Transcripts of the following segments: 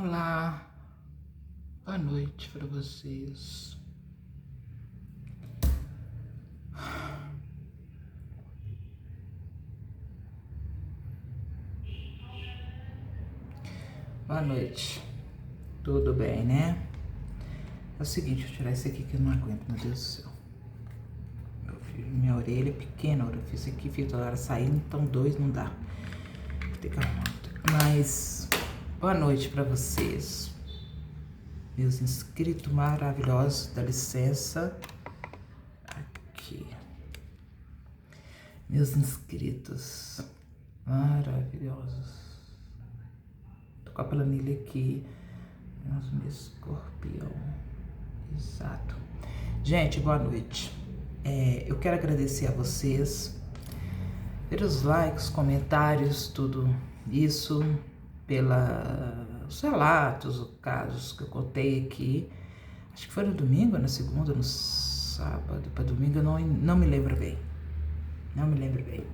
Olá, boa noite para vocês. Boa noite, tudo bem, né? É o seguinte, vou tirar isso aqui que eu não aguento, meu Deus do céu. Meu filho, minha orelha é pequena, eu fiz isso aqui, fiz toda hora saindo, então dois não dá. Tem que arrumar outro. Mas, boa noite para vocês. Meus inscritos maravilhosos, dá licença. Aqui. Meus inscritos maravilhosos. Tô com a planilha aqui. Nossa, meu escorpião. Exato. Gente, boa noite. Eu quero agradecer a vocês pelos likes, comentários, tudo isso, pelos relatos, os casos que eu contei aqui. Acho que foi no domingo, na segunda, no sábado, para domingo, eu não me lembro bem. Não me lembro bem.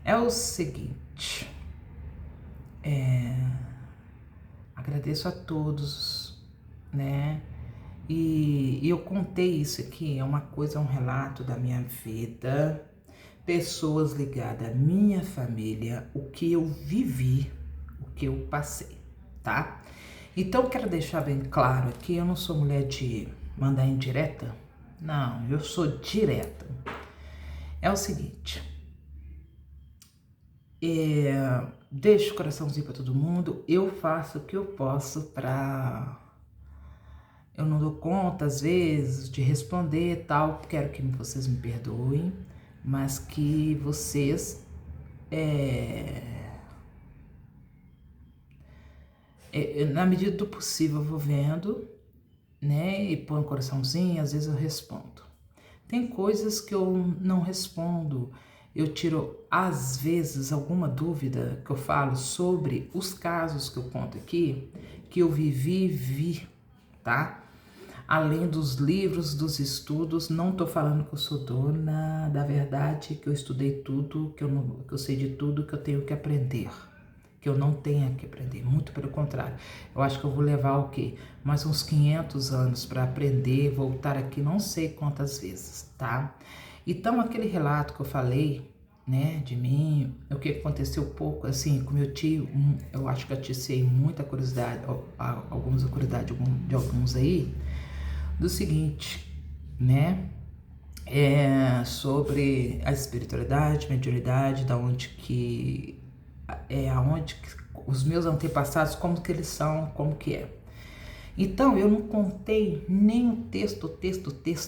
É o seguinte, agradeço a todos, né? E eu contei isso aqui, é uma coisa, um relato da minha vida, pessoas ligadas à minha família, o que eu vivi, o que eu passei, tá? Então eu quero deixar bem claro aqui, eu não sou mulher de mandar indireta, não, eu sou direta. É o seguinte, deixo o coraçãozinho para todo mundo, eu faço o que eu posso para... Eu não dou conta, às vezes, de responder e tal, quero que vocês me perdoem, mas que vocês na medida do possível eu vou vendo, né, e põe um coraçãozinho, às vezes eu respondo. Tem coisas que eu não respondo, eu tiro, às vezes, alguma dúvida que eu falo sobre os casos que eu conto aqui, que eu vi, tá? Além dos livros, dos estudos, não tô falando que eu sou dona da verdade, que eu estudei tudo, que eu sei de tudo, que eu tenho que aprender, que eu não tenho que aprender, muito pelo contrário. Eu acho que eu vou levar o quê? Mais uns 500 anos para aprender, voltar aqui não sei quantas vezes, tá? Então, aquele relato que eu falei, né, de mim, o que aconteceu pouco, assim, com meu tio, eu acho que eu atiçei muita curiosidade, algumas curiosidade de alguns aí, do seguinte, né, sobre a espiritualidade, mediunidade, da onde que, aonde que os meus antepassados, como que eles são, como que é. Então, eu não contei nem um texto,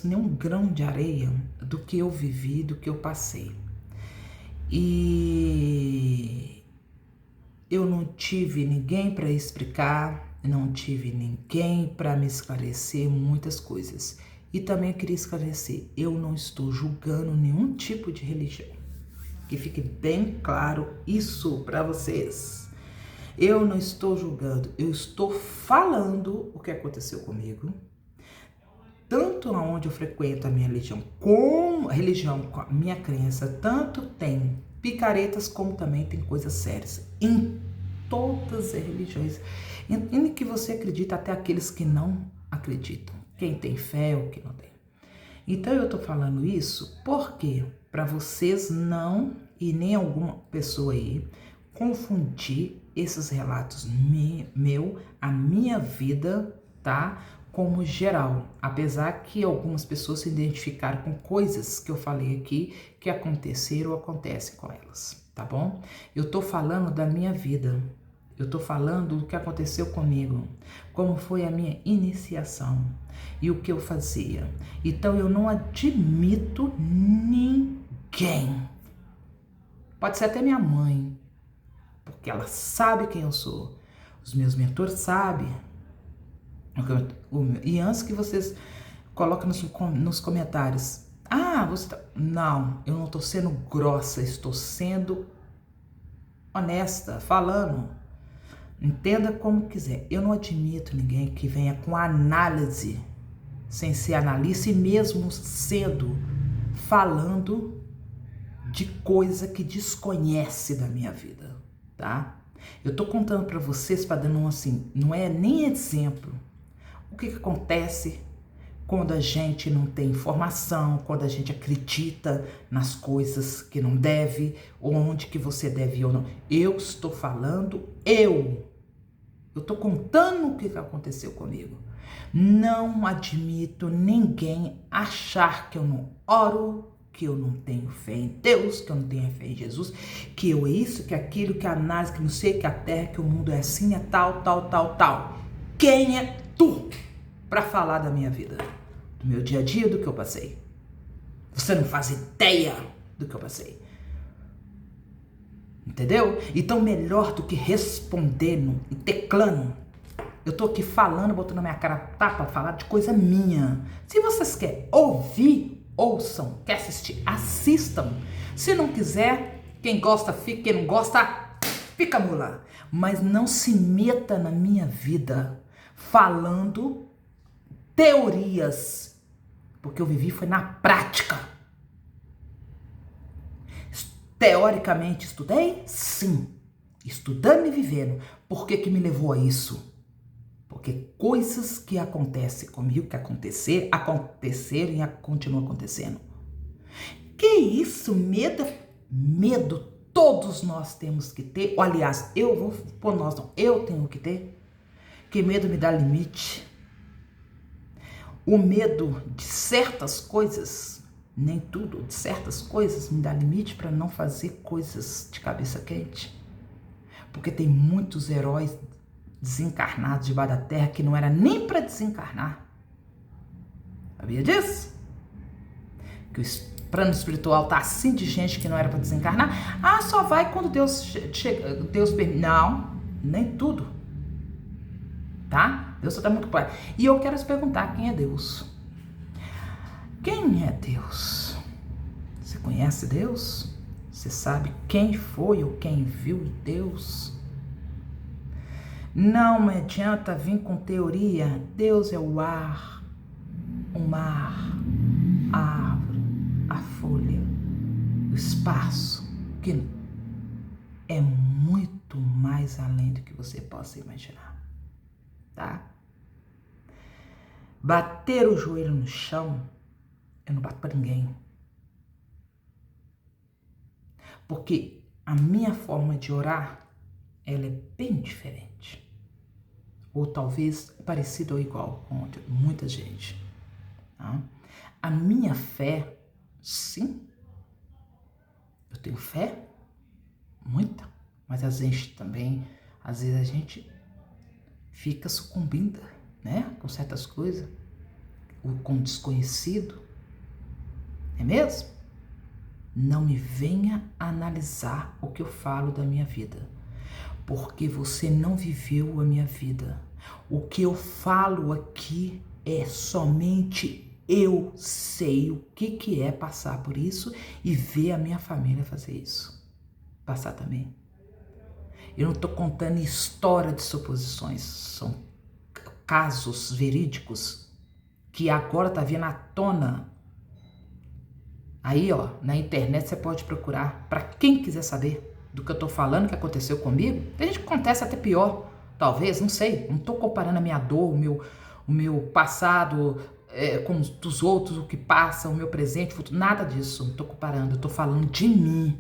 nem um grão de areia do que eu vivi, do que eu passei. E eu não tive ninguém para explicar, não tive ninguém para me esclarecer muitas coisas. E também queria esclarecer, eu não estou julgando nenhum tipo de religião. Que fique bem claro isso para vocês. Eu não estou julgando, eu estou falando o que aconteceu comigo. Tanto onde eu frequento a minha religião, com a minha crença, tanto tem picaretas como também tem coisas sérias. Em todas as religiões, em que você acredita, até aqueles que não acreditam. Quem tem fé ou quem não tem. Então eu tô falando isso porque para vocês não, e nem alguma pessoa aí, confundir esses relatos a minha vida, tá? Como geral, apesar que algumas pessoas se identificaram com coisas que eu falei aqui que aconteceram ou acontecem com elas, tá bom? Eu tô falando da minha vida, eu tô falando do que aconteceu comigo, como foi a minha iniciação e o que eu fazia. Então eu não admito ninguém, pode ser até minha mãe, porque ela sabe quem eu sou, os meus mentores sabem. E antes que vocês coloquem nos comentários, você tá... Não, eu não estou sendo grossa, estou sendo honesta, falando. Entenda como quiser. Eu não admito ninguém que venha com análise, sem ser analista, e mesmo sendo, falando de coisa que desconhece da minha vida, tá? Eu tô contando para vocês, para dando assim, não é nem exemplo. O que acontece quando a gente não tem informação, quando a gente acredita nas coisas que não deve, ou onde que você deve ir ou não. Eu estou falando, eu estou contando o que aconteceu comigo. Não admito ninguém achar que eu não oro, que eu não tenho fé em Deus, que eu não tenho fé em Jesus, que eu isso, que aquilo, que a análise, que não sei, que a terra, que o mundo é assim, é tal, tal, tal, tal. Quem é tu para falar da minha vida, do meu dia a dia, do que eu passei? Você não faz ideia do que eu passei. Entendeu? Então, melhor do que respondendo e teclando, eu tô aqui falando, botando a minha cara tapa, falar de coisa minha. Se vocês querem ouvir, ouçam. Quer assistir? Assistam. Se não quiser, quem gosta fica, quem não gosta, fica mula. Mas não se meta na minha vida falando teorias, porque eu vivi foi na prática. Teoricamente estudei? Sim. Estudando e vivendo. Por que que me levou a isso? Porque coisas que acontecem comigo, que aconteceram e continuam acontecendo. Que isso? Medo? Medo todos nós temos que ter. Ou, aliás, eu vou por nós não. Eu tenho que ter. Que medo me dá limite. O medo de certas coisas, nem tudo, de certas coisas me dá limite para não fazer coisas de cabeça quente. Porque tem muitos heróis desencarnados debaixo da terra que não era nem para desencarnar. Sabia disso? Que o plano espiritual tá assim de gente que não era para desencarnar. Ah, só vai quando Deus chega, Deus permite. Não, nem tudo. Tá? Deus só tá muito claro. E eu quero te perguntar, quem é Deus? Quem é Deus? Você conhece Deus? Você sabe quem foi ou quem viu Deus? Não adianta vir com teoria. Deus é o ar, o mar, a árvore, a folha, o espaço, que é muito mais além do que você possa imaginar. Tá? Bater o joelho no chão, eu não bato para ninguém. Porque a minha forma de orar, ela é bem diferente. Ou talvez parecida ou igual com muita gente. Tá? A minha fé, sim, eu tenho fé, muita, mas às vezes a gente fica sucumbindo, né, com certas coisas, ou com desconhecido, é mesmo? Não me venha analisar o que eu falo da minha vida, porque você não viveu a minha vida. O que eu falo aqui é somente eu sei o que é passar por isso e ver a minha família fazer isso, passar também. Eu não estou contando história de suposições, são casos verídicos que agora tá vindo à tona. Aí, ó, na internet você pode procurar, para quem quiser saber do que eu tô falando, que aconteceu comigo. Tem gente que acontece até pior, talvez, não sei. Não tô comparando a minha dor, o meu passado com os dos outros, o que passa, o meu presente, o futuro, nada disso. Não tô comparando, eu tô falando de mim.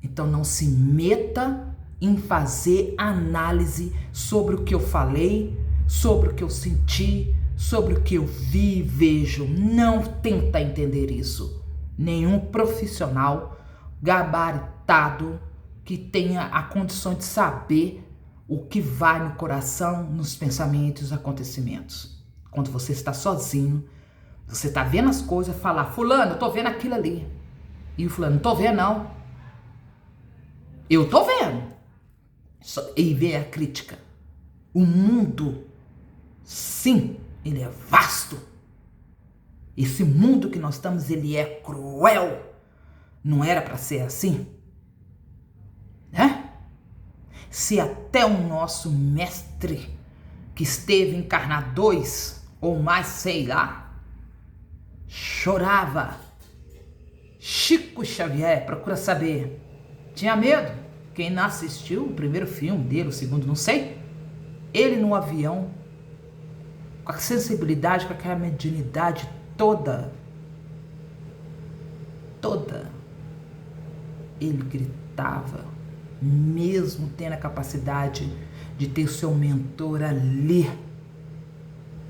Então não se meta em fazer análise sobre o que eu falei, sobre o que eu senti, sobre o que eu vi e vejo. Não tenta entender isso. Nenhum profissional gabaritado que tenha a condição de saber o que vai no coração, nos pensamentos, nos acontecimentos. Quando você está sozinho, você está vendo as coisas, falar, fulano, eu tô vendo aquilo ali. E o fulano, não tô vendo não. Eu tô vendo. E ver a crítica. O mundo, sim, ele é vasto. Esse mundo que nós estamos, ele é cruel. Não era para ser assim? Né? Se até o nosso mestre, que esteve encarnado 2 ou mais, sei lá, chorava. Chico Xavier, procura saber. Tinha medo. quem não assistiu o primeiro filme dele, o segundo, não sei, ele no avião, com a sensibilidade, com aquela mediunidade toda, ele gritava, mesmo tendo a capacidade de ter o seu mentor ali,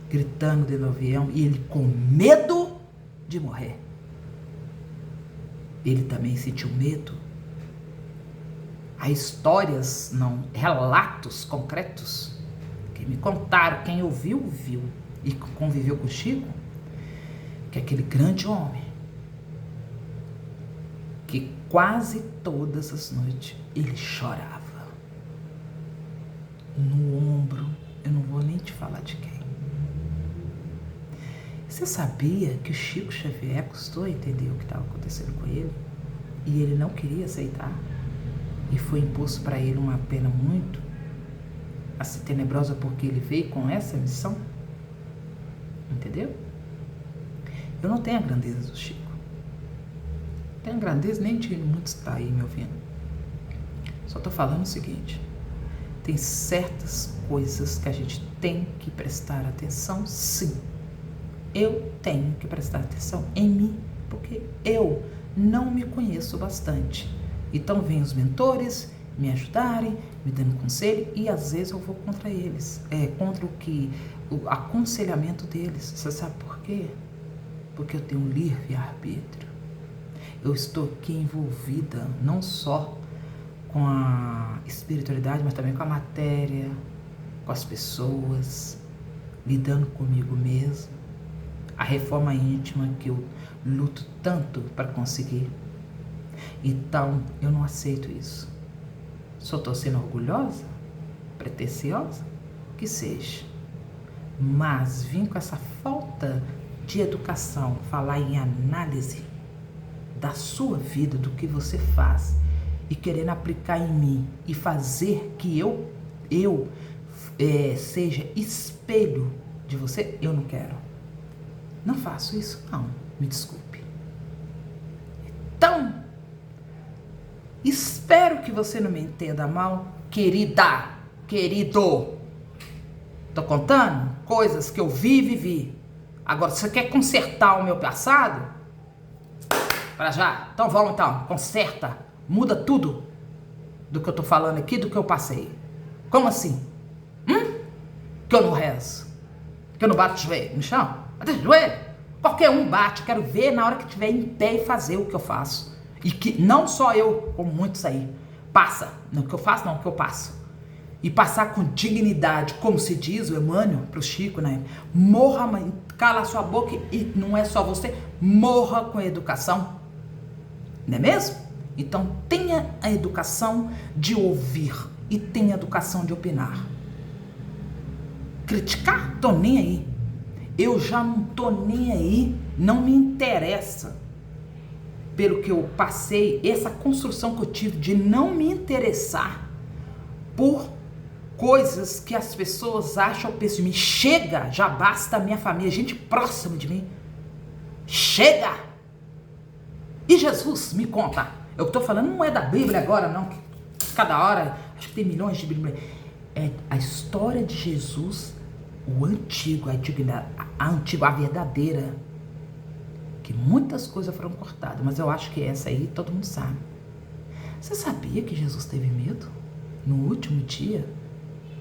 gritando dentro do avião, e ele com medo de morrer. Ele também sentiu medo. Há histórias, não, relatos concretos, que me contaram, quem ouviu, viu, e conviveu com o Chico, que é aquele grande homem, que quase todas as noites ele chorava. No ombro, eu não vou nem te falar de quem. Você sabia que o Chico Xavier custou entender o que estava acontecendo com ele? E ele não queria aceitar? E foi imposto para ele uma pena muito assim tenebrosa, porque ele veio com essa missão? Entendeu? Eu não tenho a grandeza do Chico. Não tenho a grandeza nem de muitos que está aí me ouvindo. Só estou falando o seguinte: tem certas coisas que a gente tem que prestar atenção, sim. Eu tenho que prestar atenção em mim, porque eu não me conheço bastante. Então vem os mentores me ajudarem, me dando conselho, e às vezes eu vou contra eles, contra o aconselhamento deles. Você sabe por quê? Porque eu tenho um livre-arbítrio. Eu estou aqui envolvida não só com a espiritualidade, mas também com a matéria, com as pessoas, lidando comigo mesmo. A reforma íntima que eu luto tanto para conseguir. Então, eu não aceito isso. Só estou sendo orgulhosa, pretensiosa, que seja. Mas vim com essa falta de educação, falar em análise da sua vida, do que você faz, e querendo aplicar em mim e fazer que eu seja espelho de você, eu não quero. Não faço isso, não. Me desculpe. Então, espero que você não me entenda mal, querida, querido. Tô contando coisas que eu vivi. Agora, se você quer consertar o meu passado, para já, então vamos então, conserta, muda tudo do que eu tô falando aqui, do que eu passei. Como assim? Que eu não rezo? Que eu não bato o joelho no chão? Bate o joelho? Qualquer um bate, quero ver na hora que estiver em pé e fazer o que eu faço. E que não só eu, como muitos aí, passa, não o que eu faço, não o que eu passo. E passar com dignidade, como se diz o Emmanuel pro Chico, né? Morra, mãe, cala a sua boca, e não é só você, morra com educação. Não é mesmo? Então tenha a educação de ouvir e tenha a educação de opinar. Criticar? Tô nem aí. Eu já não tô nem aí, não me interessa pelo que eu passei, essa construção que eu tive de não me interessar por coisas que as pessoas acham, pensam de mim. Chega, já basta a minha família, gente próxima de mim. Chega! E Jesus, me conta, eu que tô falando não é da Bíblia agora, não, cada hora, acho que tem milhões de Bíblia. É a história de Jesus, o antigo, a verdadeira, que muitas coisas foram cortadas, mas eu acho que essa aí todo mundo sabe. Você sabia que Jesus teve medo no último dia,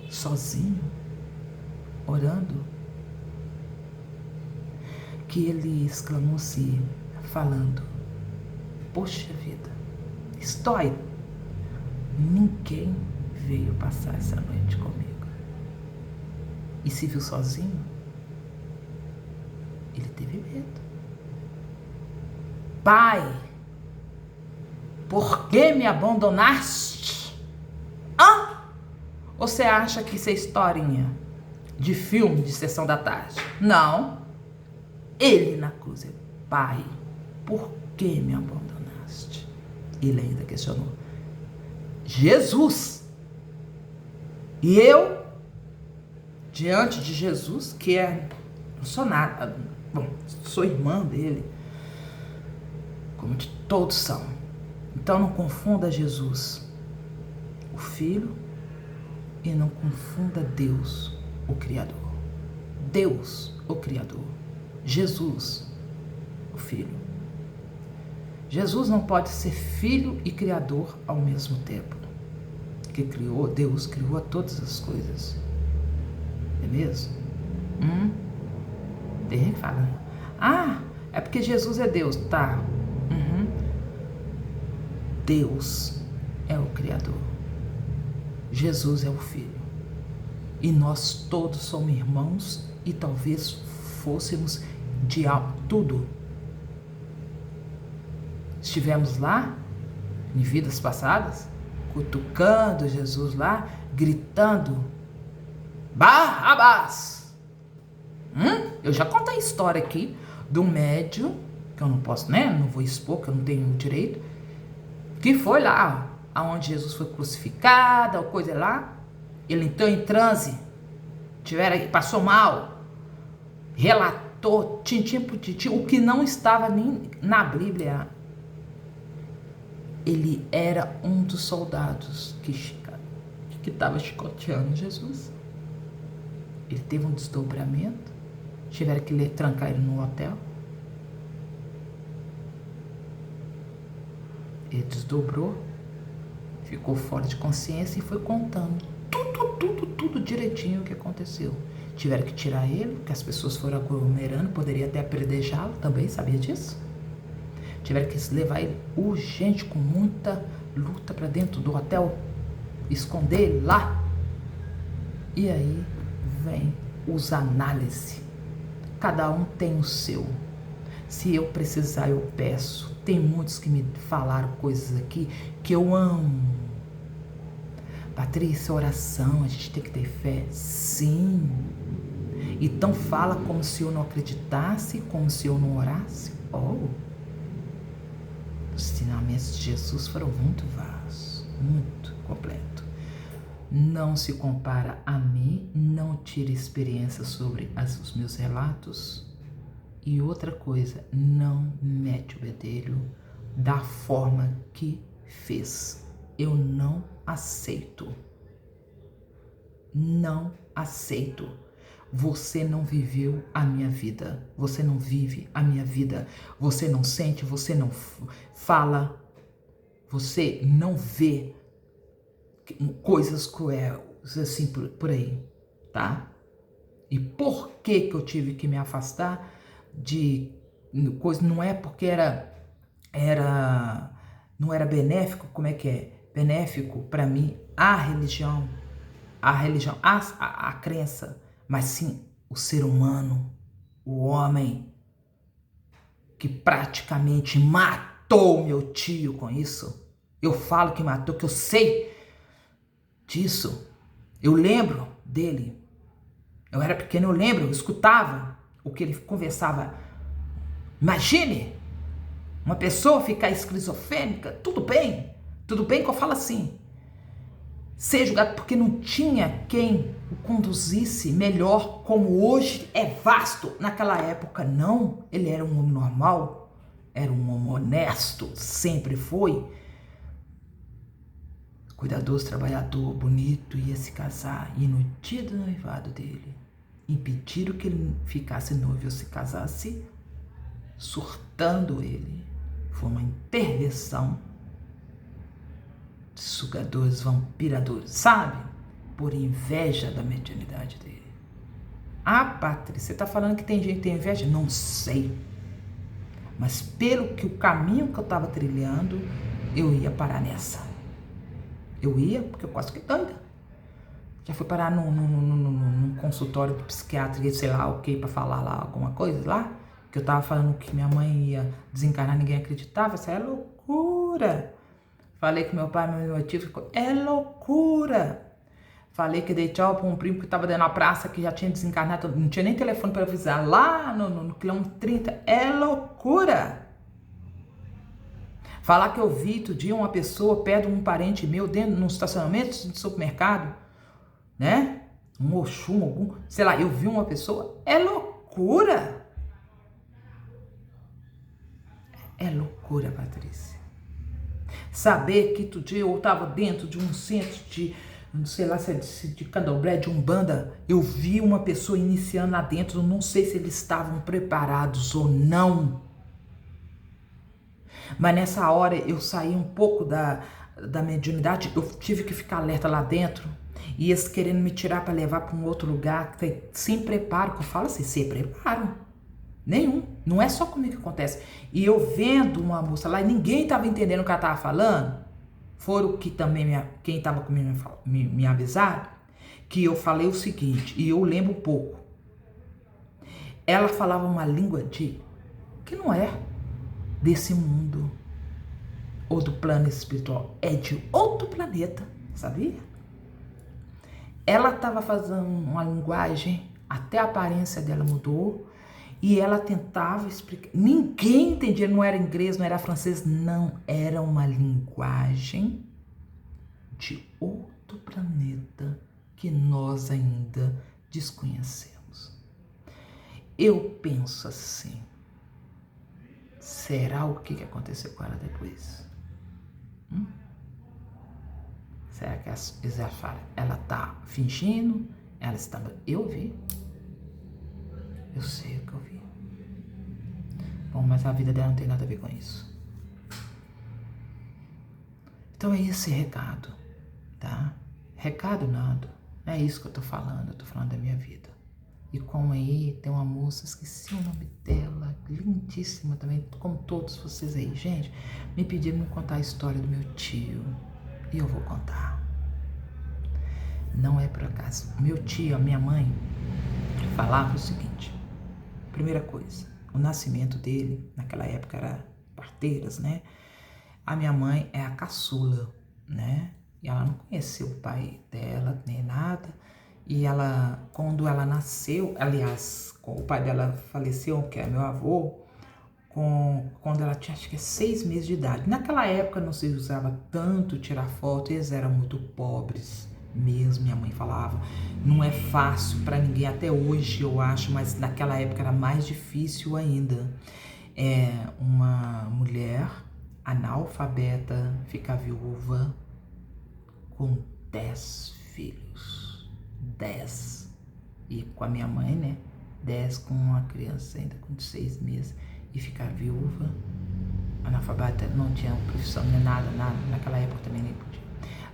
sozinho, orando? Que ele exclamou-se, falando: poxa vida, estou, ninguém veio passar essa noite comigo. E se viu sozinho, ele teve medo. Pai, por que me abandonaste? Ou você acha que isso é historinha de filme de sessão da tarde? Não. Ele na cruz, Pai, por que me abandonaste? Ele ainda questionou Jesus. E eu, diante de Jesus, que não sou nada, bom, sou irmã dele, como de todos são. Então não confunda Jesus o Filho, e não confunda Deus, o Criador. Deus, o Criador. Jesus, o Filho. Jesus não pode ser Filho e Criador ao mesmo tempo. Que Deus criou todas as coisas. É mesmo? Tem gente que fala, é porque Jesus é Deus. Tá. Deus é o Criador. Jesus é o Filho. E nós todos somos irmãos e talvez fôssemos de tudo. Estivemos lá, em vidas passadas, cutucando Jesus lá, gritando, Barrabás! Eu já contei a história aqui do médium, que eu não posso, né? Não vou expor, que eu não tenho direito, que foi lá, aonde Jesus foi crucificado, coisa lá, ele entrou em transe, passou mal, relatou, tintim por tintim, o que não estava nem na Bíblia. Ele era um dos soldados que estava chicoteando Jesus. Ele teve um desdobramento, tiveram que trancar ele no hotel. Ele desdobrou, ficou fora de consciência e foi contando tudo direitinho o que aconteceu. Tiveram que tirar ele, porque as pessoas foram aglomerando, poderia até apredejá-lo também, sabia disso? Tiveram que levar ele urgente, com muita luta, para dentro do hotel, esconder ele lá. E aí vem os análises. Cada um tem o seu. Se eu precisar, eu peço. Tem muitos que me falaram coisas aqui que eu amo. Patrícia, oração, a gente tem que ter fé. Sim. Então fala como se eu não acreditasse, como se eu não orasse. Os ensinamentos de Jesus foram muito vastos, muito completo. Não se compara a mim, não tire experiência sobre os meus relatos. E outra coisa, não mete o bedelho da forma que fez. Eu não aceito. Não aceito. Você não viveu a minha vida. Você não vive a minha vida. Você não sente, você não fala. Você não vê coisas cruéis assim por aí, tá? E por que eu tive que me afastar de coisa? Não é porque não era benéfico, como é que é? Benéfico para mim a religião, a crença, mas sim o ser humano, o homem que praticamente matou meu tio com isso. Eu falo que matou, que eu sei disso. Eu lembro dele. Eu era pequeno, eu lembro, eu escutava o que ele conversava. Imagine uma pessoa ficar esquizofrênica, tudo bem que eu falo assim, ser julgado porque não tinha quem o conduzisse melhor, como hoje é vasto. Naquela época não, ele era um homem normal, era um homem honesto, sempre foi, cuidadoso, trabalhador, bonito, ia se casar, e no dia do noivado dele, impediram que ele ficasse noivo ou se casasse, surtando ele. Foi uma intervenção de sugadores, vampiradores, sabe? Por inveja da mediunidade dele. Patrícia, você tá falando que tem gente que tem inveja? Não sei. Mas pelo que o caminho que eu tava trilhando, eu ia parar nessa. Eu ia, porque eu quase fiquei doida. Já fui parar num consultório de psiquiatra, sei lá o que, pra falar lá alguma coisa lá. Que eu tava falando que minha mãe ia desencarnar, ninguém acreditava. Isso é loucura. Falei que meu pai, meu tio ficou, é loucura. Falei que dei tchau pra um primo que tava dentro da praça, que já tinha desencarnado, não tinha nem telefone para avisar, lá no quilômetro 30, é loucura. Falar que eu vi outro dia uma pessoa perto de um parente meu dentro num estacionamento de supermercado, né? Um Oxum, algum, sei lá, eu vi uma pessoa, é loucura. É loucura, Patrícia. saber que outro dia eu estava dentro de um centro de, não sei lá se é de candomblé, de umbanda, eu vi uma pessoa iniciando lá dentro, eu não sei se eles estavam preparados ou não, mas nessa hora eu saí um pouco da mediunidade, eu tive que ficar alerta lá dentro, e eles querendo me tirar para levar para um outro lugar, sem preparo, que eu falo assim, sem preparo nenhum, não é só comigo que acontece. E eu vendo uma moça lá, e ninguém estava entendendo o que ela estava falando, foram que também quem estava comigo me avisaram, que eu falei o seguinte, e eu lembro um pouco, ela falava uma língua que não é desse mundo, ou do plano espiritual, é de outro planeta, sabia? Ela estava fazendo uma linguagem, até a aparência dela mudou, e ela tentava explicar, ninguém entendia, não era inglês, não era francês, não, era uma linguagem de outro planeta que nós ainda desconhecemos. Eu penso assim, será o que aconteceu com ela depois? Será que ela está fingindo? Ela estava... Eu vi. Eu sei o que eu vi. Bom, mas a vida dela não tem nada a ver com isso. Então é esse recado, tá? Recado nada. Não é isso que eu tô falando. Eu tô falando da minha vida. E como aí tem uma moça, esqueci o nome dela, lindíssima também, como todos vocês aí. Gente, me pediram me contar a história do meu tio. E eu vou contar. Não é por acaso. Meu tio, a minha mãe, falava o seguinte. Primeira coisa, o nascimento dele, naquela época era parteiras, né? A minha mãe é a caçula, né? E ela não conheceu o pai dela, nem nada. E ela, quando ela nasceu, aliás, o pai dela faleceu, que é meu avô, quando ela tinha, acho que 6 meses de idade. Naquela época não se usava tanto tirar foto, eles eram muito pobres mesmo, minha mãe falava. Não é fácil para ninguém, até hoje eu acho, mas naquela época era mais difícil ainda. Uma mulher analfabeta ficar viúva com 10 filhos. 10. E com a minha mãe, né? 10 com uma criança ainda com 6 meses. E ficar viúva, analfabeta, não tinha profissão nem nada, naquela época também nem podia.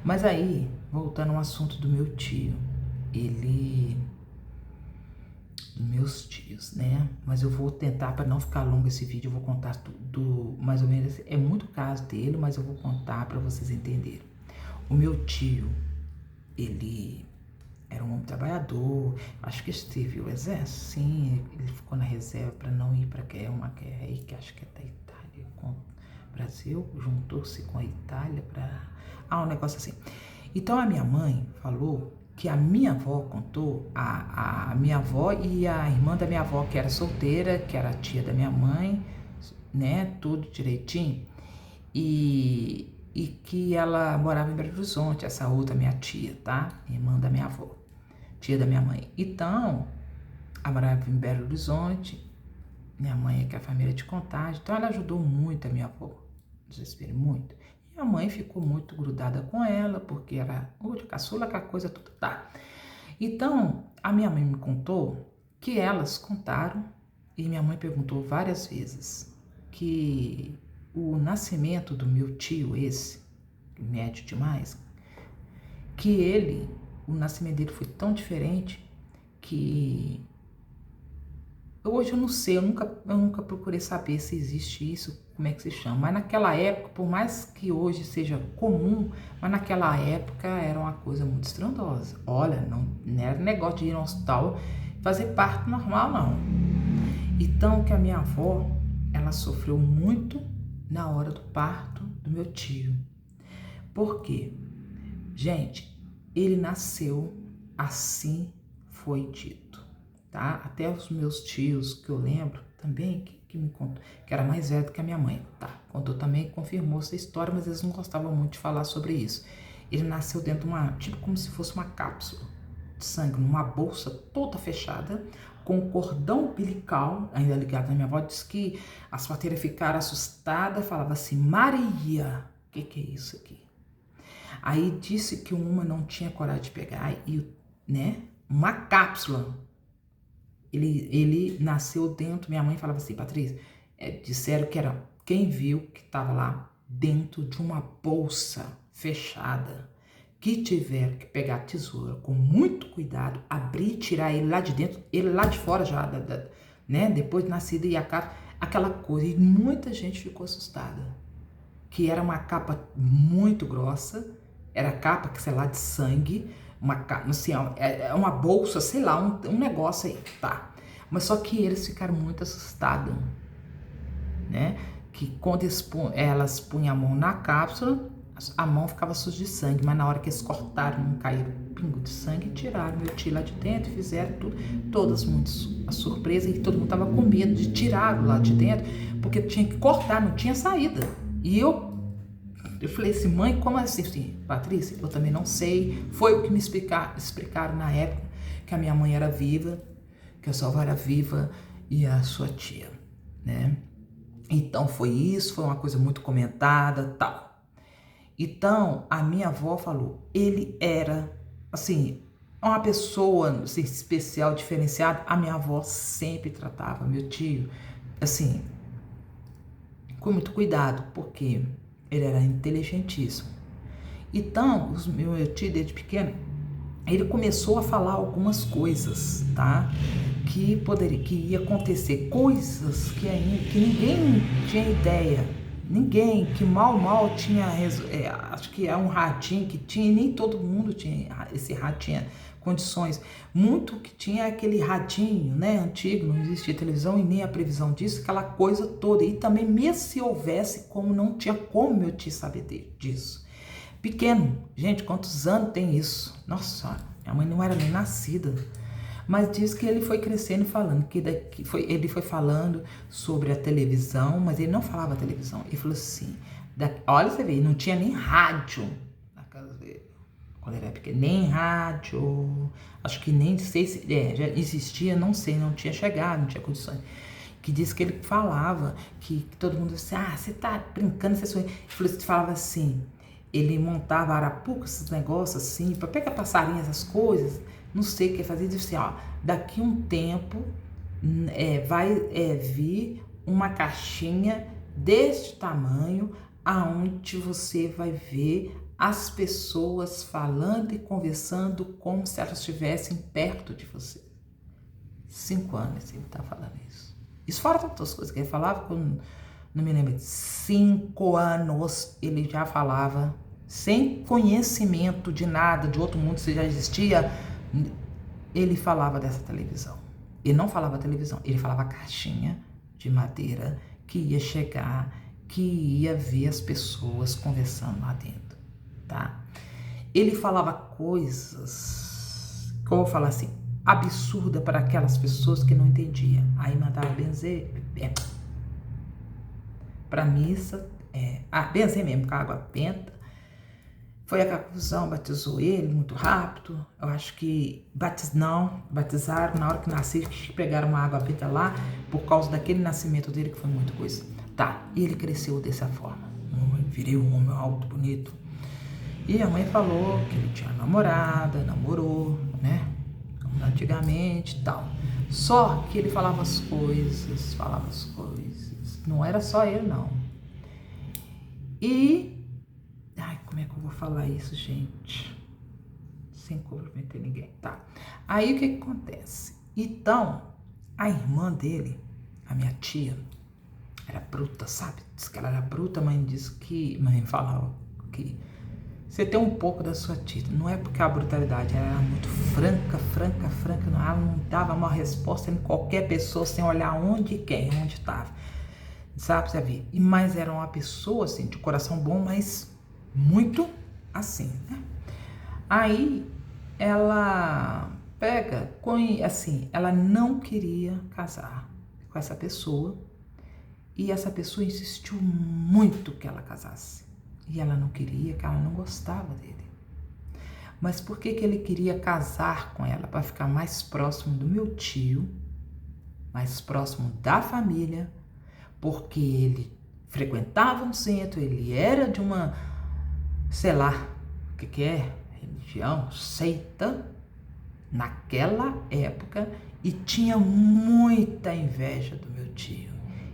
Mas aí, voltando ao assunto do meu tio, dos meus tios, né? Mas eu vou tentar, para não ficar longo esse vídeo, eu vou contar tudo, mais ou menos, é muito caso dele, mas eu vou contar para vocês entenderem. O meu tio, ele era um homem trabalhador, acho que esteve o exército, sim, ele ficou na reserva para não ir para uma guerra aí, que acho que é da Itália com o Brasil, juntou-se com a Itália para... um negócio assim. Então a minha mãe falou que a minha avó contou, a minha avó e a irmã da minha avó, que era solteira, que era a tia da minha mãe, né, tudo direitinho, e que ela morava em Belo Horizonte, essa outra minha tia, tá? Irmã da minha avó, tia da minha mãe. Então, ela morava em Belo Horizonte, minha mãe é que é a família de Contagem, então ela ajudou muito a minha avó, desespero muito. E a mãe ficou muito grudada com ela, porque era de caçula, aquela coisa toda, tá? Então, a minha mãe me contou que elas contaram, e minha mãe perguntou várias vezes, que o nascimento do meu tio, esse, médio demais, que o nascimento dele foi tão diferente que hoje eu não sei, eu nunca procurei saber se existe isso, como é que se chama, mas naquela época, por mais que hoje seja comum, mas naquela época era uma coisa muito estrondosa. Olha, não era negócio de ir no hospital fazer parto normal, não. Então, que a minha avó, ela sofreu muito na hora do parto do meu tio. Por quê? Gente, ele nasceu assim, foi dito, tá? Até os meus tios, que eu lembro também, que me contou, que era mais velho do que a minha mãe, tá? Contou também, confirmou essa história, mas eles não gostavam muito de falar sobre isso. Ele nasceu dentro de tipo como se fosse uma cápsula de sangue, numa bolsa toda fechada, com um cordão umbilical, ainda ligado na minha avó, disse que as parteiras ficaram assustadas, falava assim, Maria, que é isso aqui? Aí disse que uma não tinha coragem de pegar e, né, uma cápsula. Ele nasceu dentro, minha mãe falava assim, Patrícia, disseram que era quem viu que estava lá dentro de uma bolsa fechada, que tiver que pegar a tesoura com muito cuidado, abrir e tirar ele lá de dentro, ele lá de fora já, né, depois de nascido e a capa, aquela coisa, e muita gente ficou assustada, que era uma capa muito grossa, era capa, que sei lá, de sangue, uma capa, assim, uma bolsa, sei lá, um negócio aí, tá. Mas só que eles ficaram muito assustados, né? Que quando elas punham a mão na cápsula, a mão ficava suja de sangue, mas na hora que eles cortaram, não caiu pingo de sangue, tiraram meu tio lá de dentro, fizeram tudo, todas muito a surpresa, e todo mundo tava com medo de tirar lá de dentro, porque tinha que cortar, não tinha saída. E eu falei assim, mãe, como assim? Patrícia, eu também não sei. Foi o que me explicaram na época, que a minha mãe era viva, que a sua avó era viva e a sua tia, né? Então foi isso, foi uma coisa muito comentada, tal. Então a minha avó falou, ele era, assim, uma pessoa assim, especial, diferenciada. A minha avó sempre tratava meu tio, assim, com muito cuidado, porque ele era inteligentíssimo. Então, meu tio, desde pequeno, ele começou a falar algumas coisas, tá? Que ia acontecer, coisas que ninguém tinha ideia. Ninguém, que mal tinha, acho que é um ratinho que tinha, e nem todo mundo tinha, esse ratinho tinha condições. Muito que tinha aquele ratinho, né, antigo, não existia televisão e nem a previsão disso, aquela coisa toda. E também, mesmo se houvesse, como não tinha como meu tio saber disso. Pequeno, gente, quantos anos tem isso? Nossa, minha mãe não era nem nascida. Mas diz que ele foi crescendo falando, ele foi falando sobre a televisão, mas ele não falava televisão. Ele falou assim, olha, você vê, não tinha nem rádio na casa dele, quando ele era pequeno, nem rádio, acho que nem sei se, já existia, não sei, não tinha chegado, não tinha condições. Que diz que ele falava, que todo mundo disse, você tá brincando, você falava assim, ele montava arapuca, esses negócios assim, para pegar passarinho, essas coisas, não sei o que fazer, disse assim, daqui um tempo vai vir uma caixinha deste tamanho, aonde você vai ver as pessoas falando e conversando como se elas estivessem perto de você. 5 anos ele tá falando isso. Isso fora tantas coisas que ele falava, que eu não me lembro. 5 anos ele já falava, sem conhecimento de nada, de outro mundo, se já existia. Ele falava dessa televisão. Ele não falava televisão, ele falava caixinha de madeira que ia chegar, que ia ver as pessoas conversando lá dentro, tá? Ele falava coisas, como eu falo assim, absurda para aquelas pessoas que não entendiam. Aí mandava benzer para missa, benzer mesmo com água benta. Foi a confusão, batizou ele muito rápido. Eu acho que batizaram na hora que nasceu, que pegaram uma água benta lá, por causa daquele nascimento dele, que foi muita coisa. Tá, e ele cresceu dessa forma. Virei um homem alto, bonito. E a mãe falou que ele tinha namorada, namorou, né? Antigamente e tal. Só que ele falava as coisas. Não era só ele, não. E como é que eu vou falar isso, gente? Sem comprometer ninguém, tá? Aí o que acontece? Então, a irmã dele, a minha tia, era bruta, sabe? Diz que ela era bruta, mãe falava que você tem um pouco da sua tia. Não é porque a brutalidade era muito franca, ela não dava uma resposta em qualquer pessoa sem olhar onde estava. Sabe, você vê? Mas era uma pessoa, assim, de coração bom, mas muito assim, né? Aí ela ela não queria casar com essa pessoa, e essa pessoa insistiu muito que ela casasse, e ela não queria, que ela não gostava dele. Mas por que ele queria casar com ela? Para ficar mais próximo do meu tio, mais próximo da família, porque ele frequentava um centro, ele era de uma, sei lá, o que é, religião, seita, naquela época, e tinha muita inveja do meu tio.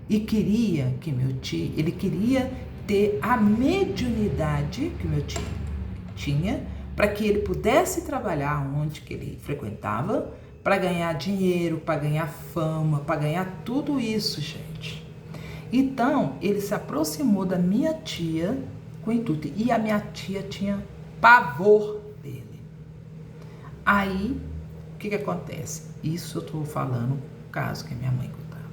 E queria que meu tio, ele queria ter a mediunidade que meu tio tinha, para que ele pudesse trabalhar onde que ele frequentava, para ganhar dinheiro, para ganhar fama, para ganhar tudo isso, gente. Então, ele se aproximou da minha tia com o intuito, e a minha tia tinha pavor dele. Aí, o que acontece? Isso eu estou falando o caso que a minha mãe contava.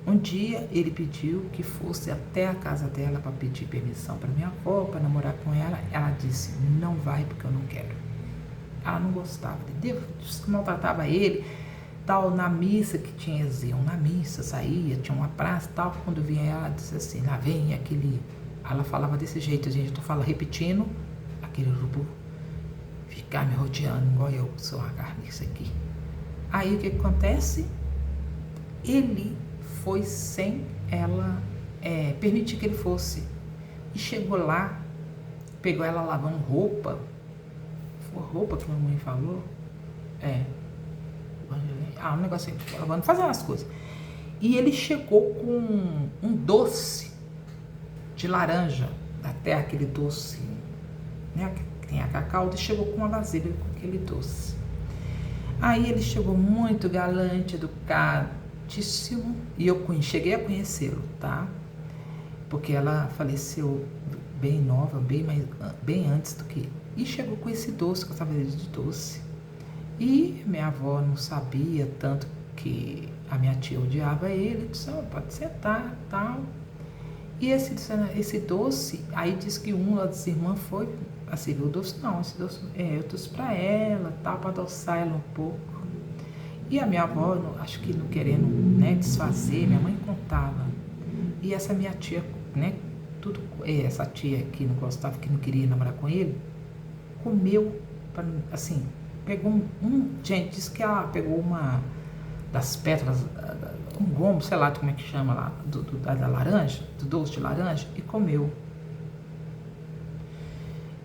Um dia ele pediu que fosse até a casa dela para pedir permissão para minha avó, para namorar com ela. Ela disse, não vai porque eu não quero. Ela não gostava dele, maltratava ele, tal, na missa que tinha, eles iam na missa, saía, tinha uma praça, tal, quando vinha ela, disse assim, lá vem aquele, ela falava desse jeito, gente, eu tô repetindo, aquele urubu, ficar me rodeando, igual eu, sou uma carniça aqui. Aí o que acontece? Ele foi sem ela permitir que ele fosse, e chegou lá, pegou ela lavando roupa, foi roupa que a mamãe falou, um negocinho, lavando, fazendo as coisas. E ele chegou com um doce de laranja, até aquele doce, né, que tem a cacau, e chegou com uma vasilha com aquele doce. Aí ele chegou muito galante, educadíssimo, e eu cheguei a conhecê-lo, tá? Porque ela faleceu bem nova, bem antes do que... E chegou com esse doce, que eu estava de doce. E minha avó não sabia, tanto que a minha tia odiava ele, disse, pode sentar, tal. E esse doce, aí disse que uma das irmãs foi, assim, o doce não, esse doce, eu trouxe para ela, tal, para adoçar ela um pouco. E a minha avó, acho que não querendo, né, desfazer, minha mãe contava. E essa minha tia, né, essa tia que não gostava, que não queria namorar com ele, comeu, assim, pegou gente, disse que ela pegou uma das pétalas, um gomo, sei lá como é que chama lá, da laranja, do doce de laranja, e comeu.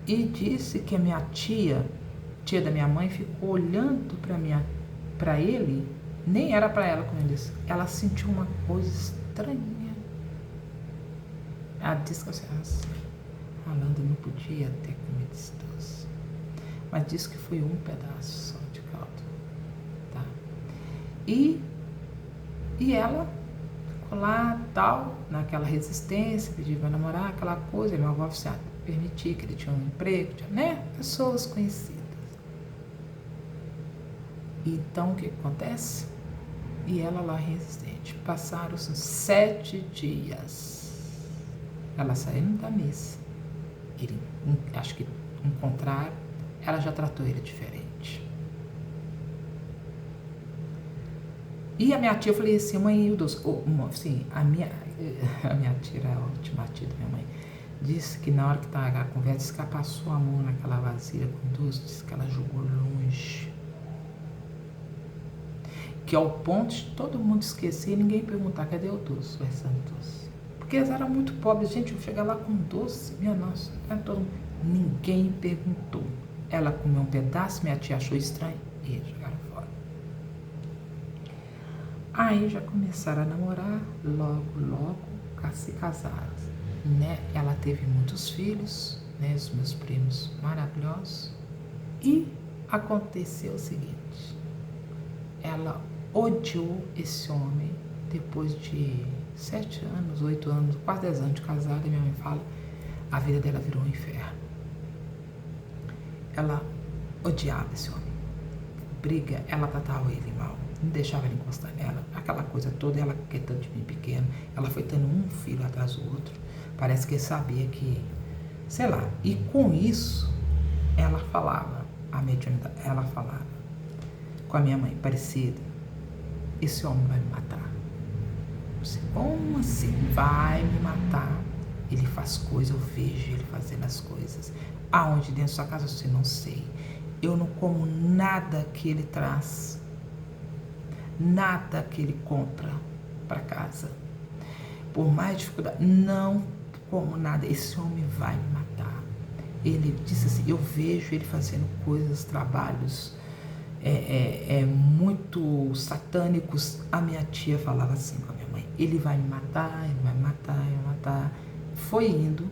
E disse que a minha tia da minha mãe, ficou olhando para ele, nem era para ela, como ele disse, ela sentiu uma coisa estranha. Ela disse que a Alanda não podia ter comido esse doce, mas disse que foi um pedaço só de caldo, tá? E ela ficou lá, tal, naquela resistência, pediu para namorar, aquela coisa, e minha avó oficial permitia que ele tinha um emprego, né? Pessoas conhecidas. Então, o que acontece? E ela lá resistente. Passaram-se 7 dias. Ela saindo da missa. Ele, acho que encontraram, ela já tratou ele diferente. E a minha tia, eu falei assim, mãe, o doce, assim, a minha tia era ótima, a tia da minha mãe, disse que na hora que estava a conversa, disse que ela passou a mão naquela vasilha com doce, disse que ela jogou longe. Que ao ponto de todo mundo esquecer e ninguém perguntar, cadê o doce, o restante doce? Porque eles eram muito pobres, gente, eu chegar lá com doce, minha nossa, ninguém perguntou. Ela comeu um pedaço, minha tia achou estranho e jogaram fora. Aí já começaram a namorar, logo se casaram, né? Ela teve muitos filhos, né? Os meus primos maravilhosos. E aconteceu o seguinte, ela odiou esse homem depois de 7 anos, 8 anos, quase 10 anos de casada, e minha mãe fala, a vida dela virou um inferno. Ela odiava esse homem. Briga, ela tratava ele mal, não deixava ele encostar nela, aquela coisa toda, ela que é tanto de mim pequeno, ela foi tendo um filho atrás do outro, parece que ele sabia que, sei lá, e com isso, ela falava, a mediunidade, ela falava com a minha mãe, parecida, esse homem vai me matar. Como assim? Vai me matar. Ele faz coisa, eu vejo ele fazendo as coisas. Aonde dentro da sua casa, eu não sei. Eu não como nada que ele traz. Nada que ele compra para casa. por mais dificuldade, não como nada, esse homem vai me matar. Ele disse assim, eu vejo ele fazendo coisas, trabalhos muito satânicos. A minha tia falava assim com a minha mãe, ele vai me matar, ele vai me matar, ele vai me matar. Foi indo